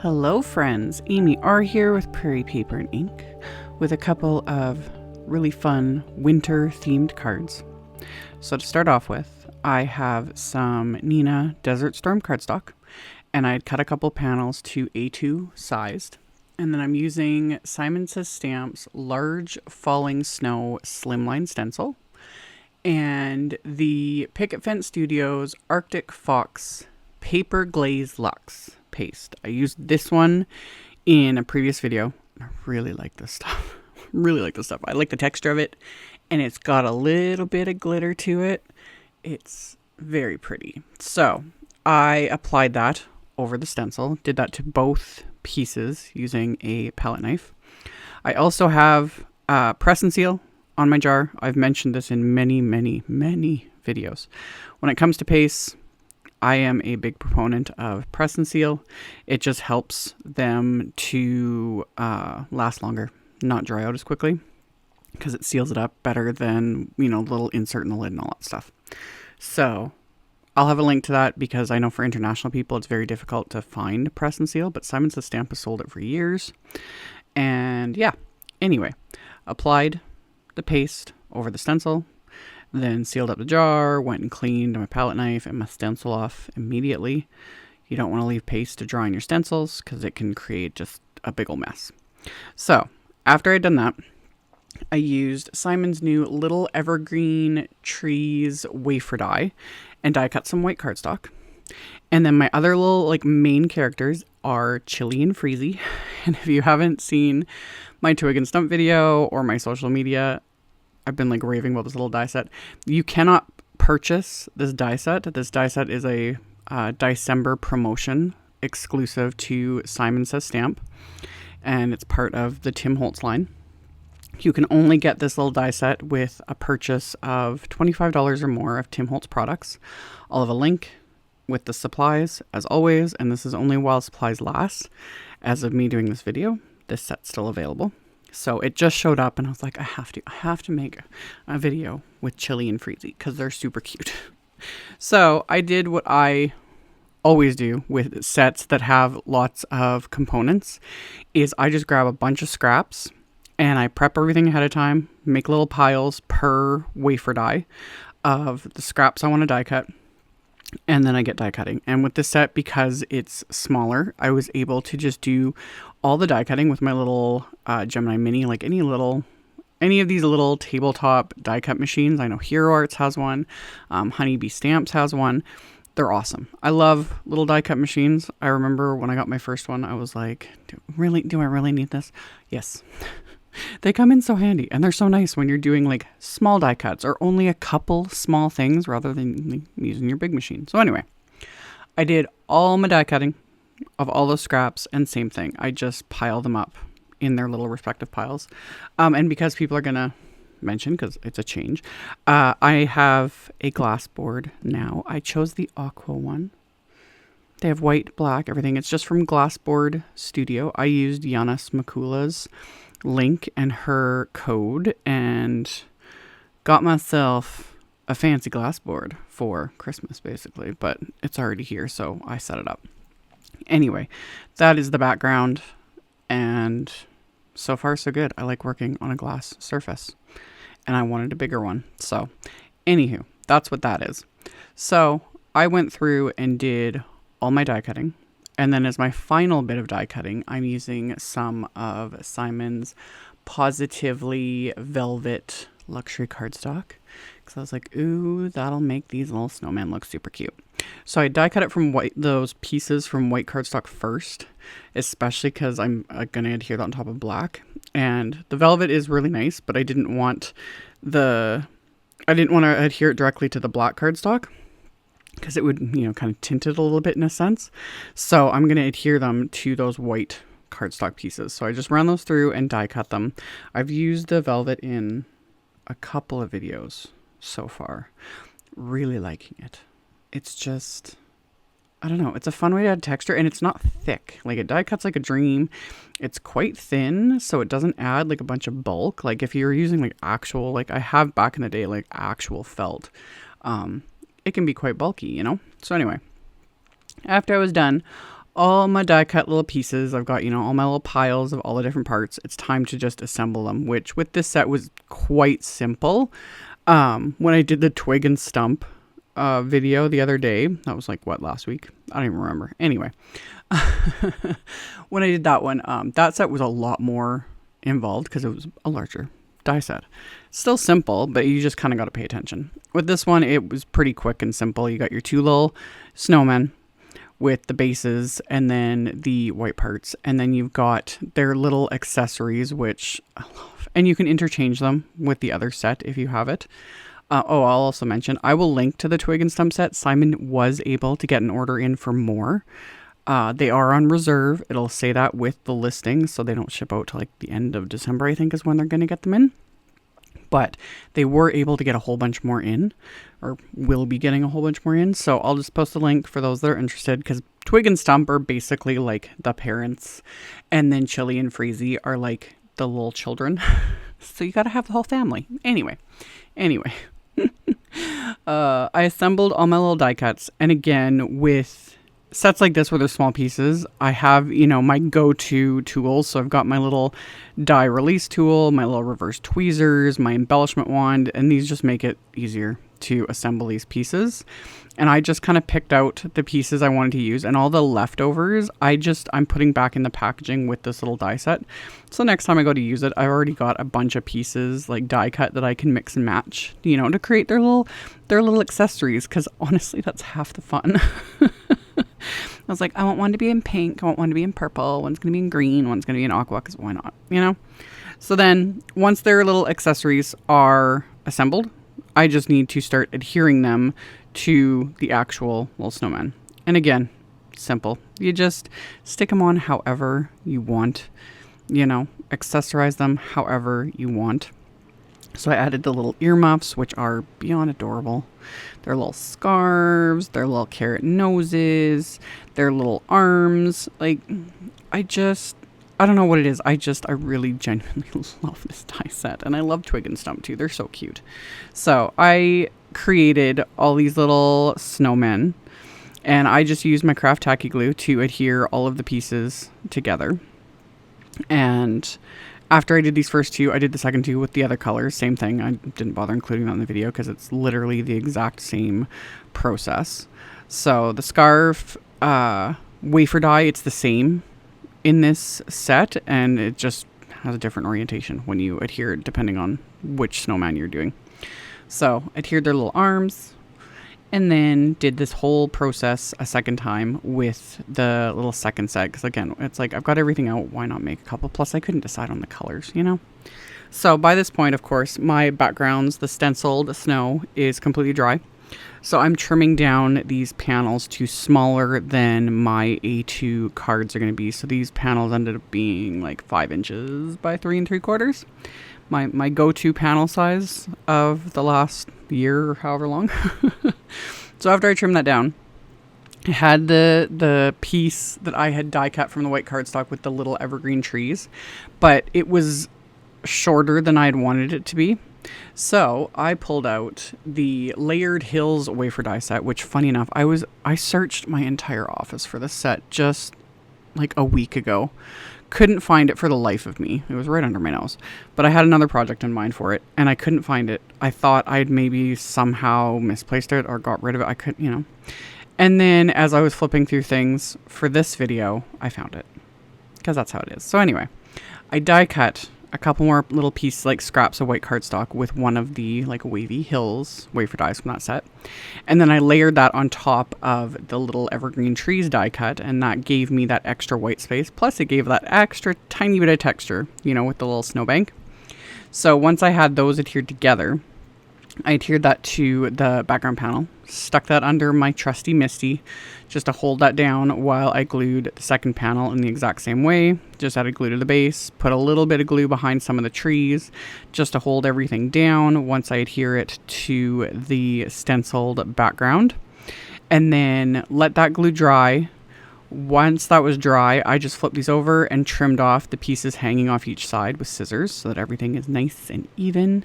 Hello friends, Amy R here with Prairie Paper and Ink with a couple of really fun winter themed cards. So to start off with, I have some Neenah Desert Storm cardstock, and I'd cut a couple panels to A2 sized. And then I'm using Simon Says Stamps Large Falling Snow Slimline Stencil and the Picket Fence Studios Arctic Fox Paper Glaze Luxe paste. I used this one in a previous video. I really like this stuff. I like the texture of it, and it's got a little bit of glitter to it. It's very pretty. So I applied that over the stencil, did that to both pieces using a palette knife. I also have press and seal on my jar. I've mentioned this in many videos. When it comes to pastes, I am a big proponent of press and seal. It just helps them to last longer, not dry out as quickly, because it seals it up better than, little insert in the lid and all that stuff. So I'll have a link to that because I know for international people it's very difficult to find press and seal, but Simon Says Stamp has sold it for years. And yeah, anyway, applied the paste over the stencil, then sealed up the jar, went and cleaned my palette knife and my stencil off immediately. You don't want to leave paste to dry on your stencils because it can create just a big old mess. So after I'd done that, I used Simon's new Little Evergreen Trees wafer die and die cut some white cardstock. And then my other little main characters are Chili and Freezy. And if you haven't seen my Twig and Stump video or my social media, I've been raving about this little die set. You cannot purchase this die set. This die set is a December promotion exclusive to Simon Says Stamp, and it's part of the Tim Holtz line. You can only get this little die set with a purchase of $25 or more of Tim Holtz products. I'll have a link with the supplies as always, and this is only while supplies last. As of me doing this video, this set's still available. So it just showed up and I was like, I have to make a video with Chili and Freezy because they're super cute. So I did what I always do with sets that have lots of components, is I just grab a bunch of scraps and I prep everything ahead of time, make little piles per wafer die of the scraps I want to die cut. And then I get die cutting. And with this set, because it's smaller, I was able to just do all the die cutting with my little Gemini Mini, any of these little tabletop die cut machines. I know Hero Arts has one. Honeybee Stamps has one. They're awesome. I love little die cut machines. I remember when I got my first one, I was like, do I really need this? Yes. They come in so handy, and they're so nice when you're doing small die cuts or only a couple small things rather than using your big machine. So anyway, I did all my die cutting of all those scraps, and same thing. I just pile them up in their little respective piles. And because people are going to mention, because it's a change, I have a glass board now. I chose the aqua one. They have white, black, everything. It's just from Glassboard Studio. I used Yanis Makula's link and her code and got myself a fancy glass board for Christmas basically, but it's already here, so I set it up. Anyway, that is the background, and so far so good. I like working on a glass surface, and I wanted a bigger one. So anywho, that's what that is. So I went through and did all my die cutting. And then as my final bit of die cutting, I'm using some of Simon's Positively Velvet luxury cardstock. Because I was like, ooh, that'll make these little snowmen look super cute. So I die cut it from those pieces from white cardstock first, especially because I'm going to adhere that on top of black. And the velvet is really nice, but I didn't want to adhere it directly to the black cardstock, because it would, kind of tint it a little bit in a sense. So I'm going to adhere them to those white cardstock pieces. So I just ran those through and die cut them. I've used the velvet in a couple of videos so far. Really liking it. It's just, I don't know. It's a fun way to add texture, and it's not thick. It die cuts like a dream. It's quite thin, so it doesn't add a bunch of bulk. If you're using actual, I have back in the day, actual felt, it can be quite bulky, So anyway, after I was done, all my die cut little pieces. I've got, all my little piles of all the different parts. It's time to just assemble them, which with this set was quite simple. When I did the twig and stump video the other day, that was like last week? I don't even remember. Anyway, when I did that one, that set was a lot more involved because it was a larger die set. Still simple, but you just kind of got to pay attention. With this one, it was pretty quick and simple. You got your 2 little snowmen with the bases and then the white parts, and then you've got their little accessories, which I love, and you can interchange them with the other set if you have it. I'll also mention, I will link to the twig and stump set. Simon was able to get an order in for more. They are on reserve. It'll say that with the listing, so they don't ship out to like the end of December, I think is when they're going to get them in. But they were able to get a whole bunch more in, or will be getting a whole bunch more in. So I'll just post a link for those that are interested, because Twig and Stump are basically like the parents, and then Chili and Freezy are like the little children. So you got to have the whole family. Anyway. I assembled all my little die cuts, and again, with sets like this where they're small pieces, I have, my go-to tools. So I've got my little die release tool, my little reverse tweezers, my embellishment wand, and these just make it easier to assemble these pieces. And I just kind of picked out the pieces I wanted to use, and all the leftovers I'm putting back in the packaging with this little die set. So next time I go to use it, I've already got a bunch of pieces like die cut that I can mix and match, to create their little accessories. Cause honestly, that's half the fun. I was like, I want one to be in pink. I want one to be in purple. One's going to be in green. One's going to be in aqua. Cause why not, So then once their little accessories are assembled, I just need to start adhering them to the actual little snowman. And again, simple. You just stick them on however you want, accessorize them however you want. So I added the little earmuffs, which are beyond adorable. They're little scarves, they're little carrot noses, they're little arms. Like, I don't know what it is. I really genuinely love this die set. And I love Twig and Stump too. They're so cute. So I created all these little snowmen, and I just used my craft tacky glue to adhere all of the pieces together. And after I did these first 2, I did the second 2 with the other colors. Same thing. I didn't bother including that in the video because it's literally the exact same process. So the scarf wafer die, it's the same in this set, and it just has a different orientation when you adhere it depending on which snowman you're doing. So adhered their little arms, and then did this whole process a second time with the little second set. Because again, it's like, I've got everything out. Why not make a couple? Plus, I couldn't decide on the colors, So by this point, of course, my backgrounds, the stenciled snow is completely dry. So I'm trimming down these panels to smaller than my A2 cards are going to be. So these panels ended up being like 5 inches by 3 3/4. My go-to panel size of the last year or however long. So after I trimmed that down, I had the piece that I had die cut from the white cardstock with the little evergreen trees, but it was shorter than I had wanted it to be. So I pulled out the Layered Hills wafer die set, which funny enough, I searched my entire office for this set just like a week ago. Couldn't find it for the life of me. It was right under my nose. But I had another project in mind for it, and I couldn't find it. I thought I'd maybe somehow misplaced it or got rid of it. I couldn't, And then as I was flipping through things for this video, I found it. Because that's how it is. So anyway, I die cut a couple more little pieces, like scraps of white cardstock, with one of the like Wavy Hills wafer dies from that set. And then I layered that on top of the little evergreen trees die cut, and that gave me that extra white space. Plus it gave that extra tiny bit of texture, with the little snowbank. So once I had those adhered together, I adhered that to the background panel, stuck that under my trusty Misty just to hold that down while I glued the second panel in the exact same way. Just added glue to the base, put a little bit of glue behind some of the trees just to hold everything down once I adhere it to the stenciled background. And then let that glue dry. Once that was dry, I just flipped these over and trimmed off the pieces hanging off each side with scissors so that everything is nice and even.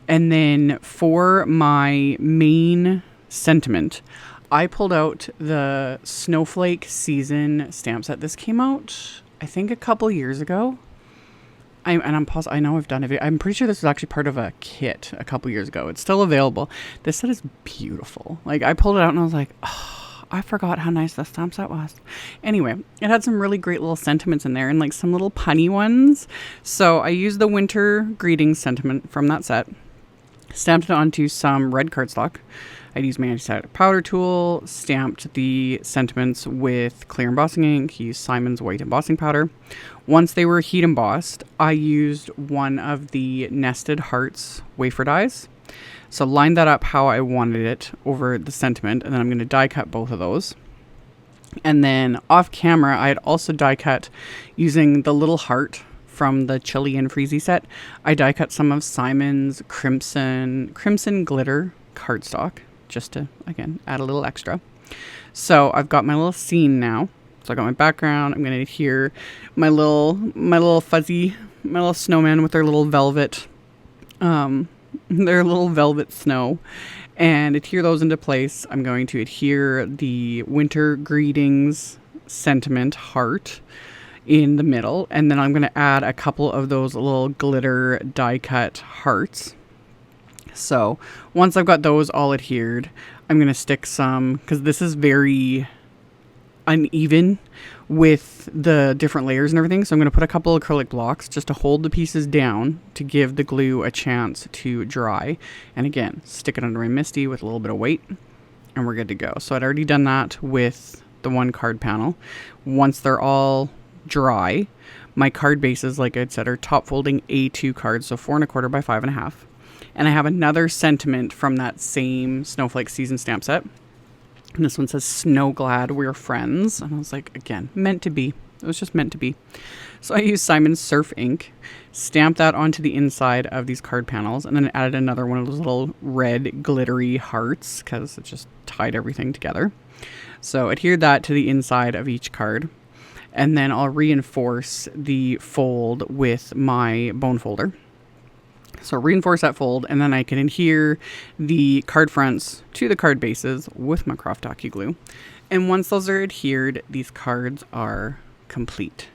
And then for my main sentiment, I pulled out the Snowflake season stamp set. This came out, I think, a couple years ago. I'm positive. I know I've done it. I'm pretty sure this was actually part of a kit a couple years ago. It's still available. This set is beautiful. Like, I pulled it out and I was like, oh, I forgot how nice this stamp set was. Anyway, it had some really great little sentiments in there and like some little punny ones. So I used the winter greetings sentiment from that set, stamped it onto some red cardstock. I used my anti-static powder tool, stamped the sentiments with clear embossing ink, used Simon's white embossing powder. Once they were heat embossed, I used one of the Nested Hearts wafer dies. So lined that up how I wanted it over the sentiment, and then I'm going to die cut both of those. And then off camera, I had also die cut using the little heart from the Chili and Freezy set. I die cut some of Simon's Crimson Glitter cardstock, just to, again, add a little extra. So I've got my little scene now. So I got my background. I'm going to adhere my little snowman with their little velvet snow, and adhere those into place. I'm going to adhere the winter greetings sentiment heart in the middle, and then I'm going to add a couple of those little glitter die cut hearts. So once I've got those all adhered, I'm going to stick some, because this is very uneven with the different layers and everything. So I'm going to put a couple acrylic blocks just to hold the pieces down to give the glue a chance to dry. And again, stick it under my MISTI with a little bit of weight and we're good to go. So I'd already done that with the one card panel. Once they're all dry, my card bases, like I said, are top folding A2 cards. So 4 1/4 by 5 1/2. And I have another sentiment from that same Snowflake season stamp set. And this one says, "Snow glad we're friends." And I was like, again, meant to be. It was just meant to be. So I used Simon's Surf ink, stamped that onto the inside of these card panels, and then added another one of those little red glittery hearts because it just tied everything together. So adhered that to the inside of each card. And then I'll reinforce the fold with my bone folder. So reinforce that fold, and then I can adhere the card fronts to the card bases with my Craft Docu glue. And once those are adhered, these cards are complete.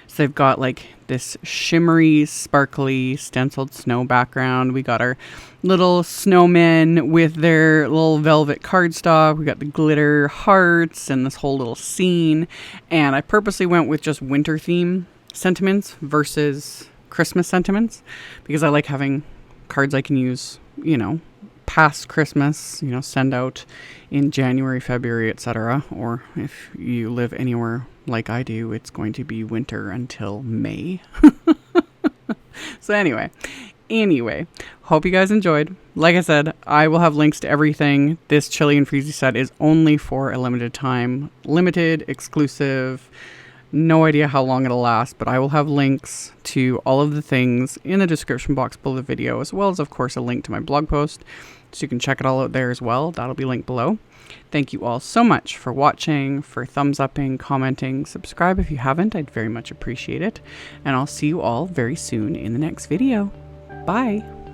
So they've got like this shimmery, sparkly, stenciled snow background. We got our little snowmen with their little velvet cardstock. We got the glitter hearts and this whole little scene. And I purposely went with just winter theme sentiments versus Christmas sentiments, because I like having cards I can use, past Christmas, send out in January, February, etc. Or if you live anywhere like I do, it's going to be winter until May. So anyway, hope you guys enjoyed. Like I said, I will have links to everything. This Chili and Freezy set is only for a limited time, limited, exclusive. No idea how long it'll last, but I will have links to all of the things in the description box below the video, as well as, of course, a link to my blog post, so you can check it all out there as well. That'll be linked below. Thank you all so much for watching, for thumbs upping, commenting, subscribe if you haven't. I'd very much appreciate it. And I'll see you all very soon in the next video. Bye!